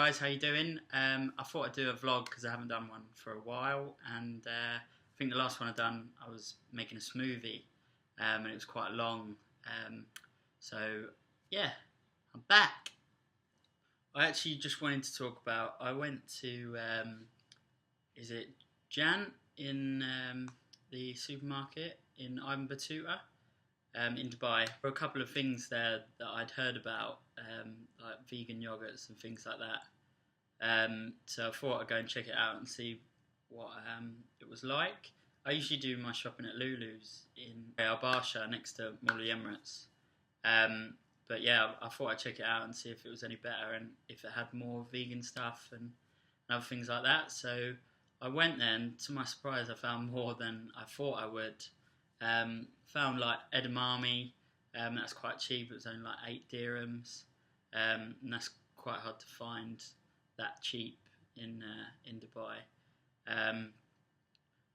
guys, how you doing? I thought I'd do a vlog because I haven't done one for a while, and I think the last one I done I was making a smoothie, and it was quite long. So yeah, I'm back. I actually just wanted to talk about, I went to is it Geant in the supermarket in Battuta in Dubai. There were a couple of things there that I'd heard about, like vegan yogurts and things like that. So I thought I'd go and check it out and see what it was like. I usually do my shopping at Lulu's in Al Barsha next to Mall of the Emirates. But yeah, I thought I'd check it out and see if it was any better and if it had more vegan stuff and other things like that. So I went there, and to my surprise I found more than I thought I would. Found like edamame, that's quite cheap, it was only like 8 dirhams, and that's quite hard to find that cheap in Dubai.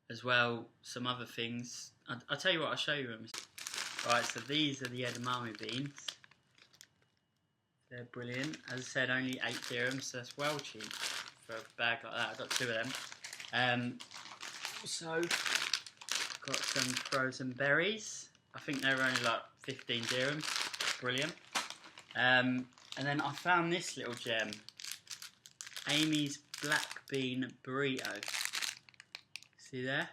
As well, some other things, I'll tell you what, I'll show you them. Right, so these are the edamame beans. They're brilliant. As I said, only 8 dirhams, so that's well cheap for a bag like that. I got 2 of them. Also, got some frozen berries. I think they were only like 15 dirhams. Brilliant. And then I found this little gem. Amy's black bean burrito. See there?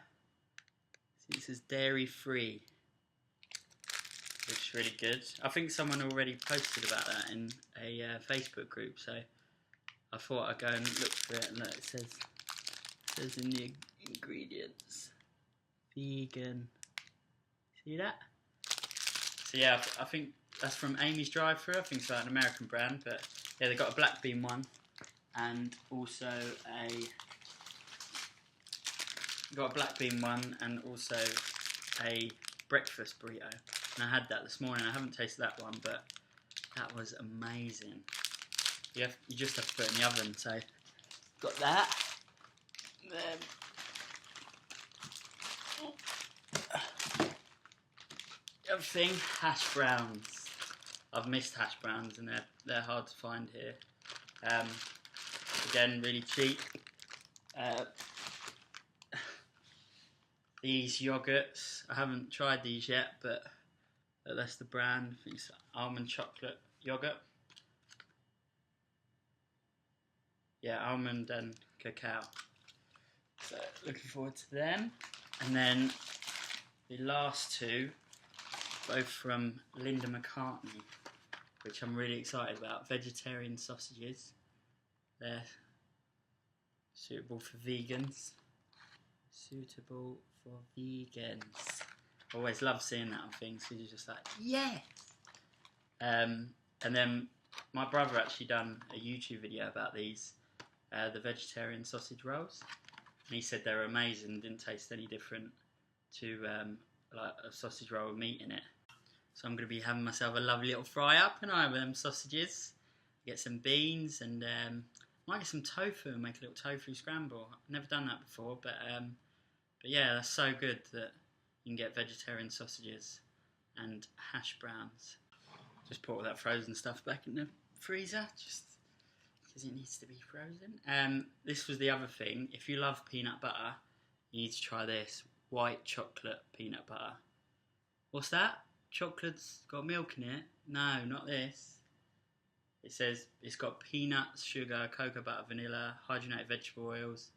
See, it says dairy free. Looks really good. I think someone already posted about that in a Facebook group, so I thought I'd go and look for it. And look, it says in the ingredients, vegan. See that? So yeah, I think that's from Amy's drive-thru. I think it's like an American brand, but yeah, they got a black bean one, and also a breakfast burrito. And I had that this morning. I haven't tasted that one, but that was amazing. You just have to put it in the oven. So got that. The other thing, hash browns. I've missed hash browns, and they're hard to find here. Again, really cheap. These yogurts, I haven't tried these yet, but that's the brand. I think it's almond chocolate yogurt. Yeah, almond and cacao. So looking forward to them. And then the last two, both from Linda McCartney, which I'm really excited about. Vegetarian sausages. They're suitable for vegans. Suitable for vegans. Always love seeing that on things, because you're just like, yes! And then my brother actually done a YouTube video about these, the vegetarian sausage rolls, and he said they were amazing, didn't taste any different to like a sausage roll with meat in it. So I'm going to be having myself a lovely little fry up, and I with them sausages, get some beans, and might get some tofu and make a little tofu scramble. I've never done that before, but yeah, that's so good that you can get vegetarian sausages and hash browns. Just put all that frozen stuff back in the freezer, just because it needs to be frozen. This was the other thing. If you love peanut butter, you need to try this. White chocolate peanut butter. What's that? Chocolate's got milk in it? No, not this. It says it's got peanuts, sugar, cocoa butter, vanilla, hydrogenated vegetable oils,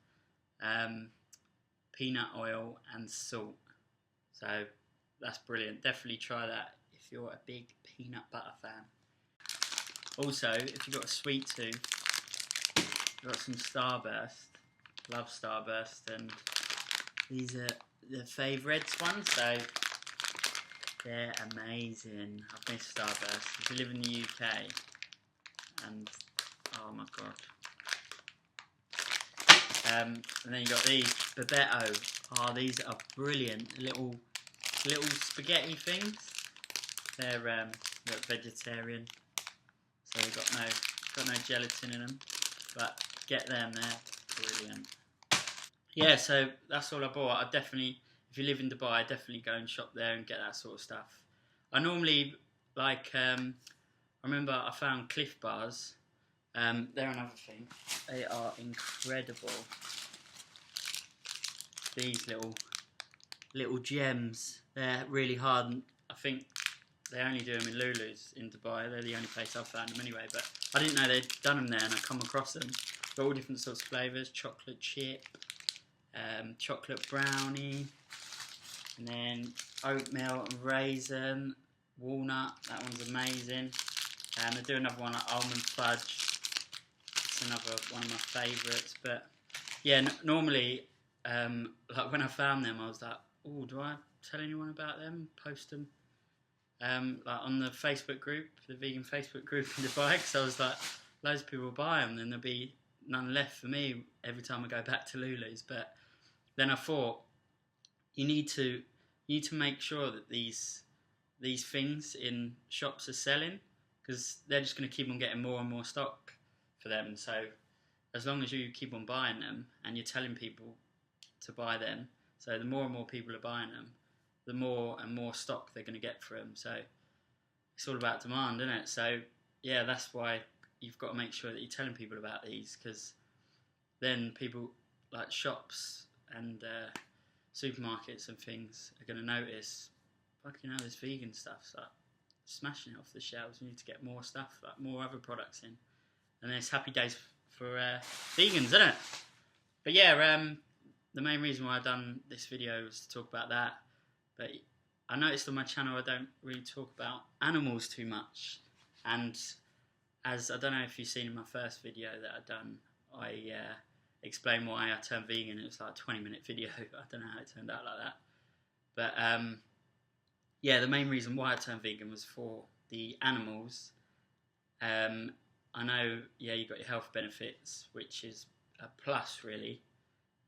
peanut oil and salt. So that's brilliant. Definitely try that if you're a big peanut butter fan. Also, if you've got a sweet tooth, you've got some Starburst. Love Starburst, and these are the favourites ones, so they're amazing. I've missed Starburst. If you live in the UK, and oh my god. And then you got these Babetto. Oh, these are brilliant. Little spaghetti things. They're vegetarian, so they've got no gelatin in them. But get them, they're brilliant. Yeah, so that's all I bought. I definitely, if you live in Dubai, definitely go and shop there and get that sort of stuff. I normally like. I remember I found Cliff Bars They're another thing. They are incredible. These little gems. They're really hard. I think they only do them in Lulu's in Dubai. They're the only place I've found them anyway. But I didn't know they'd done them there, and I come across them. They're all different sorts of flavours: chocolate chip, chocolate brownie, and then oatmeal and raisin, walnut. That one's amazing. And they do another one like almond fudge. It's another one of my favourites. But yeah, normally, like when I found them, I was like, oh, do I tell anyone about them? Post them, like on the Facebook group, the vegan Facebook group in Dubai. Because I was like, loads of people will buy them, then there'll be none left for me every time I go back to Lulu's. But then I thought, you need to make sure that these things in shops are selling, because they're just going to keep on getting more and more stock for them. So as long as you keep on buying them and you're telling people to buy them, so the more and more people are buying them, the more and more stock they're going to get for them. So it's all about demand, isn't it? So yeah, that's why you've got to make sure that you're telling people about these, because then people like shops and supermarkets and things are going to notice, fucking hell, this vegan stuff's like smashing it off the shelves. We need to get more stuff, like more other products in. And then it's happy days for vegans, isn't it? But yeah, the main reason why I've done this video was to talk about that. But I noticed on my channel I don't really talk about animals too much. And as I don't know if you've seen in my first video that I've done, I explained why I turned vegan. It was like a 20-minute video. I don't know how it turned out like that. But yeah, the main reason why I turned vegan was for the animals. I know, yeah, you've got your health benefits, which is a plus, really.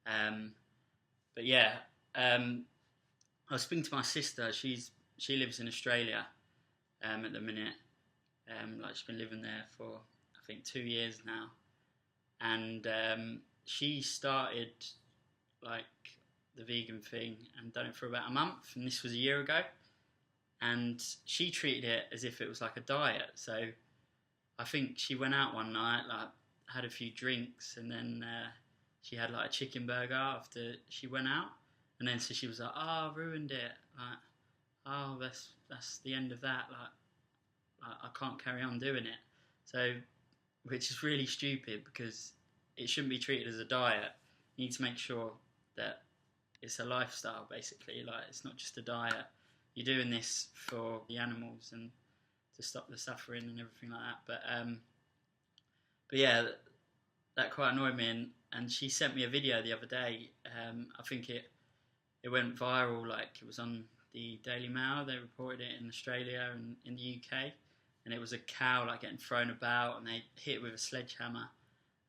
But yeah, I was speaking to my sister. She lives in Australia at the minute. Like she's been living there for I think 2 years now, and she started like the vegan thing and done it for about a month, and this was a year ago. And she treated it as if it was like a diet. So I think she went out one night, like had a few drinks, and then she had like a chicken burger after she went out. And then so she was like, "Oh, I ruined it. Like, oh, that's the end of that. Like, I can't carry on doing it." So, which is really stupid, because it shouldn't be treated as a diet. You need to make sure that it's a lifestyle, basically. Like, it's not just a diet. You're doing this for the animals and to stop the suffering and everything like that. But yeah, that quite annoyed me. And she sent me a video the other day. I think it went viral. Like, it was on the Daily Mail. They reported it in Australia and in the UK. And it was a cow like getting thrown about, and they hit it with a sledgehammer.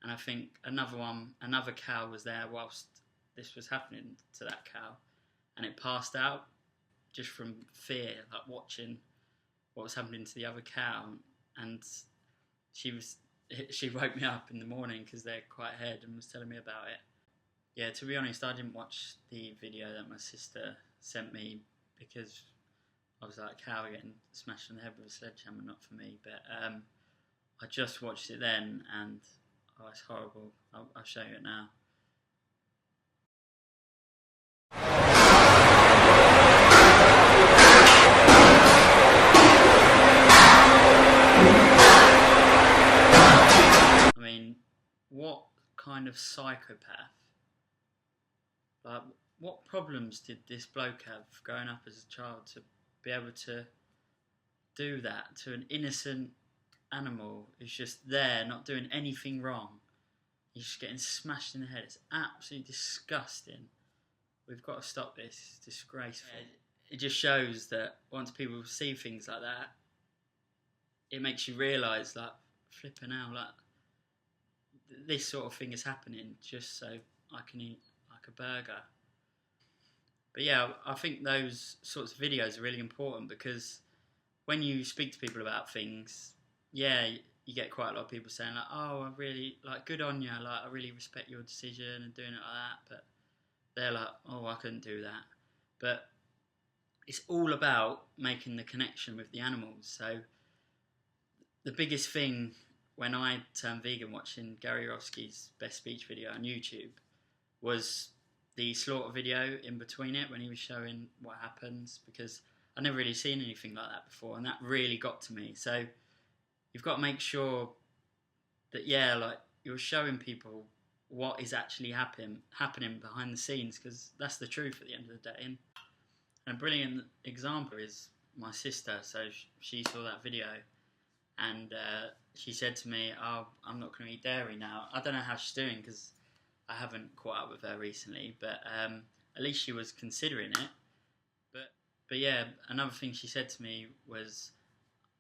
And I think another cow was there whilst this was happening to that cow, and it passed out just from fear, like watching what was happening to the other cow. And she woke me up in the morning because they're quite ahead and was telling me about it. Yeah, to be honest, I didn't watch the video that my sister sent me because I was like, cow getting smashed on the head with a sledgehammer, not for me. But I just watched it then, and oh, it's horrible. I'll show you it now. I mean, what kind of psychopath? Like, what problems did this bloke have growing up as a child to be able to do that to an innocent animal who's just there, not doing anything wrong? He's just getting smashed in the head. It's absolutely disgusting. We've got to stop this. It's disgraceful. It just shows that once people see things like that, it makes you realise, like, flipping out, like, this sort of thing is happening just so I can eat like a burger. But yeah, I think those sorts of videos are really important, because when you speak to people about things, yeah, you get quite a lot of people saying like, "Oh, I really like, good on you, like I really respect your decision and doing it like that." But they're like, "Oh, I couldn't do that." But it's all about making the connection with the animals. So the biggest thing when I turned vegan watching Gary Yourofsky's best speech video on YouTube was the slaughter video in between it, when he was showing what happens, because I'd never really seen anything like that before, and that really got to me. So you've got to make sure that, yeah, like, you're showing people what is actually happening behind the scenes, because that's the truth at the end of the day. And a brilliant example is my sister. So she saw that video, and she said to me, "Oh, I'm not going to eat dairy now." I don't know how she's doing, because I haven't caught up with her recently, but at least she was considering it. But yeah, another thing she said to me was,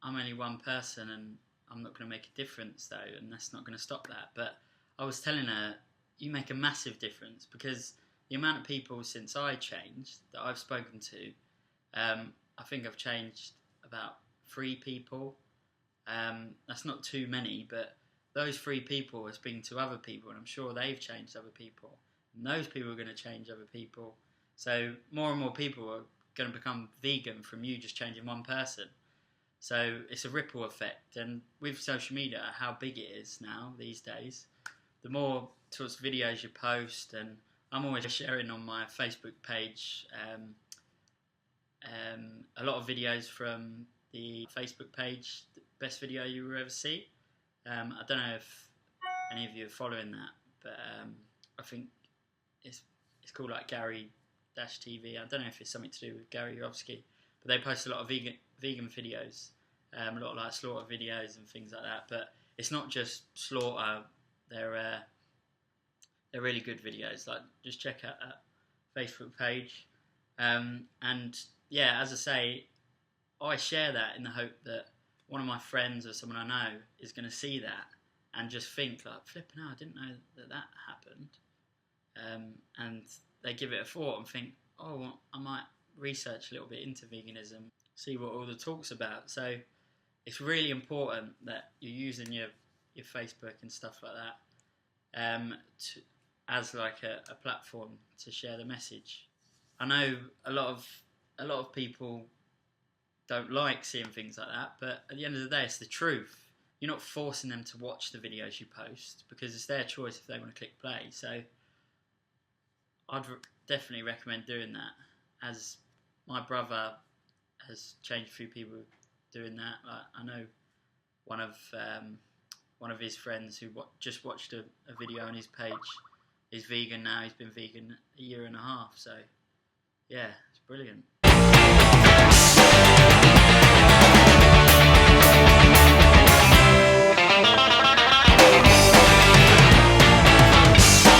"I'm only one person, and I'm not going to make a difference though, and that's not going to stop that." But I was telling her, you make a massive difference, because the amount of people since I changed that I've spoken to, I think I've changed about 3 people. That's not too many, but those 3 people are speaking to other people, and I'm sure they've changed other people, and those people are going to change other people. So more and more people are going to become vegan from you just changing one person. So it's a ripple effect, and with social media, how big it is now these days, the more sorts of videos you post, and I'm always sharing on my Facebook page a lot of videos from the Facebook page, the best video you will ever see. I don't know if any of you are following that, but I think it's called like Gary-TV. I don't know if it's something to do with Gary Yourofsky, but they post a lot of vegan videos, a lot of like slaughter videos and things like that. But it's not just slaughter; they're really good videos. Like, just check out that Facebook page, and yeah, as I say, I share that in the hope that one of my friends or someone I know is going to see that and just think like, flipping out, I didn't know that happened, and they give it a thought and think, oh, well, I might research a little bit into veganism, see what all the talk's about. So it's really important that you're using your Facebook and stuff like that as like a platform to share the message. I know a lot of people don't like seeing things like that, but at the end of the day, it's the truth. You're not forcing them to watch the videos you post, because it's their choice if they want to click play. So I'd definitely recommend doing that, as my brother has changed a few people doing that. Like, I know one of his friends who just watched a video on his page is vegan now. He's been vegan a year and a half. So yeah, it's brilliant.